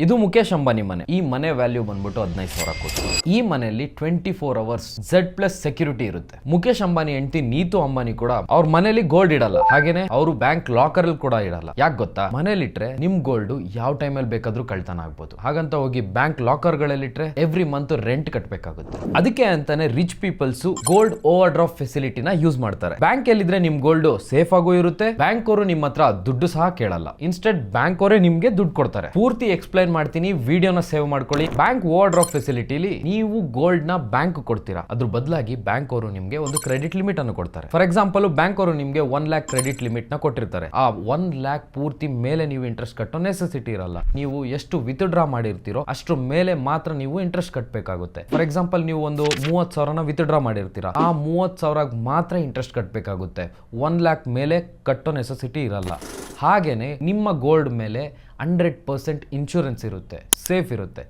ಇದು ಮುಖೇಶ್ ಅಂಬಾನಿ ಮನೆ. ಈ ಮನೆ ವ್ಯಾಲ್ಯೂ ಬಂದ್ಬಿಟ್ಟು 15,000 ಕೋಟಿ. ಈ ಮನೆಯಲ್ಲಿ 24 ಅವರ್ಸ್ Z+ ಸೆಕ್ಯೂರಿಟಿ ಇರುತ್ತೆ. ಮುಖೇಶ್ ಅಂಬಾನಿ ಹೆಂಡತಿ ನೀತು ಅಂಬಾನಿ ಕೂಡ ಅವ್ರ ಮನೆಯಲ್ಲಿ ಗೋಲ್ಡ್ ಇಡಲ್ಲ, ಹಾಗೇನೆ ಅವರು ಬ್ಯಾಂಕ್ ಲಾಕರ್ ಅಲ್ಲಿ ಕೂಡ ಇಡಲ್ಲ. ಯಾಕೆ ಗೊತ್ತಾ? ಮನೇಲಿ ಇಟ್ರೆ ನಿಮ್ ಗೋಲ್ಡ್ ಯಾವ ಟೈಮಲ್ಲಿ ಬೇಕಾದ್ರೂ ಕಳ್ತನ ಆಗ್ಬೋದು. ಹಾಗಂತ ಹೋಗಿ ಬ್ಯಾಂಕ್ ಲಾಕರ್ ಗಳಲ್ಲಿ ಇಟ್ರೆ ಎವ್ರಿ ಮಂತ್ ರೆಂಟ್ ಕಟ್ಬೇಕಾಗುತ್ತೆ. ಅದಕ್ಕೆ ಅಂತಾನೆ rich peoples gold overdraft ಫೆಸಿಲಿಟಿನ ಯೂಸ್ ಮಾಡ್ತಾರೆ. ಬ್ಯಾಂಕ್ ಎಲ್ಲಿದ್ರೆ ನಿಮ್ ಗೋಲ್ಡ್ ಸೇಫ್ ಆಗೂ ಇರುತ್ತೆ, ಬ್ಯಾಂಕ್ ಅವರು ನಿಮ್ಮ ಹತ್ರ ದುಡ್ಡು ಸಹ ಕೇಳಲ್ಲ. ಇನ್ಸ್ಟೆಡ್ ಬ್ಯಾಂಕ್ ಅವರೇ ನಿಮ್ಗೆ ದುಡ್ಡು ಕೊಡ್ತಾರೆ. ಪೂರ್ತಿ ಎಕ್ಸ್ಪ್ಲೈನ್ ಮಾಡ್ತೀನಿ, ವಿಡಿಯೋನ ಸೇವ್ ಮಾಡ್ಕೊಳ್ಳಿ. ಬ್ಯಾಂಕ್ ಓವರ್ ಡ್ರಾಫ್ಟ್ ಫೆಸಿಲಿಟಿಲಿ ನೀವು ಗೋಲ್ಡ್ ನ ಬ್ಯಾಂಕ್ ಕೊಡ್ತೀರಾ, ಅದ್ರ ಬದಲಾಗಿ ಬ್ಯಾಂಕ್ ಅವರು ನಿಮ್ಗೆ ಒಂದು ಕ್ರೆಡಿಟ್ ಲಿಮಿಟ್ ಅನ್ನು ಕೊಡ್ತಾರೆ. ಫಾರ್ ಎಕ್ಸಾಂಪಲ್ ಬ್ಯಾಂಕ್ ಅವರು ನಿಮ್ಗೆ 1 lakh ಕ್ರೆಡಿಟ್ ಲಿಮಿಟ್ ನ ಕೊಟ್ಟಿರ್ತಾರೆ. ಆ 1 lakh ಪೂರ್ತಿ ಮೇಲೆ ನೀವು ಇಂಟ್ರೆಸ್ಟ್ ಕಟ್ಟೋ ನೆಸೆಸಿಟಿ ಇರಲ್ಲ. ನೀವು ಎಷ್ಟು ವಿತ್ಡ್ರಾ ಮಾಡಿರ್ತೀರೋ ಅಷ್ಟ್ರ ಮೇಲೆ ಮಾತ್ರ ನೀವು ಇಂಟ್ರೆಸ್ಟ್ ಕಟ್ಟಬೇಕಾಗುತ್ತೆ. ಫಾರ್ ಎಕ್ಸಾಂಪಲ್ ನೀವು ಒಂದು 30,000 ವಿತ್ಡ್ರಾ ಮಾಡಿರ್ತೀರಾ, ಆ 30,000 ಮಾತ್ರ ಇಂಟ್ರೆಸ್ಟ್ ಕಟ್ಟಬೇಕಾಗುತ್ತೆ. 1 lakh ಮೇಲೆ ಕಟ್ಟೋ ನೆಸೆಸಿಟಿ ಇರಲ್ಲ. ಹಾಗೇನೆ ನಿಮ್ಮ ಗೋಲ್ಡ್ ಮೇಲೆ 100% ಇನ್ಶೂರೆನ್ಸ್ ಇರುತ್ತೆ, ಸೇಫ್ ಇರುತ್ತೆ.